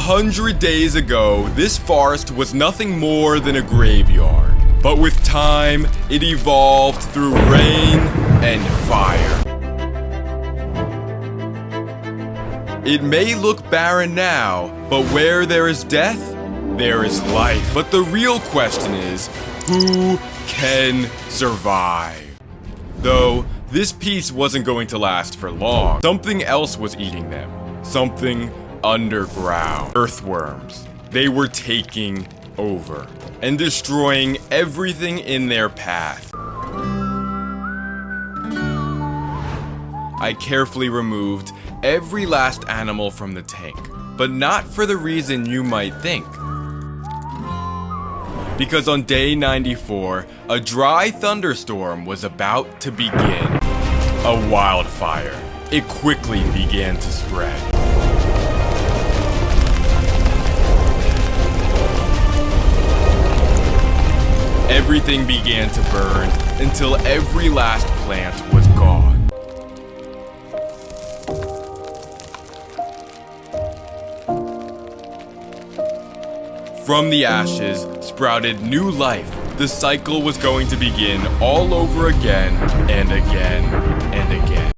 100 days ago, this forest was nothing more than a graveyard. But with time, it evolved through rain and fire. It may look barren now, but where there is death, there is life. But the real question is, who can survive? Though, this peace wasn't going to last for long. Something else was eating them. Something underground. Earthworms. They were taking over and destroying everything in their path. I carefully removed every last animal from the tank, but not for the reason you might think. Because on day 94, a dry thunderstorm was about to begin. A wildfire. It quickly began to spread. Everything began to burn until every last plant was gone. From the ashes sprouted new life. The cycle was going to begin all over again and again and again.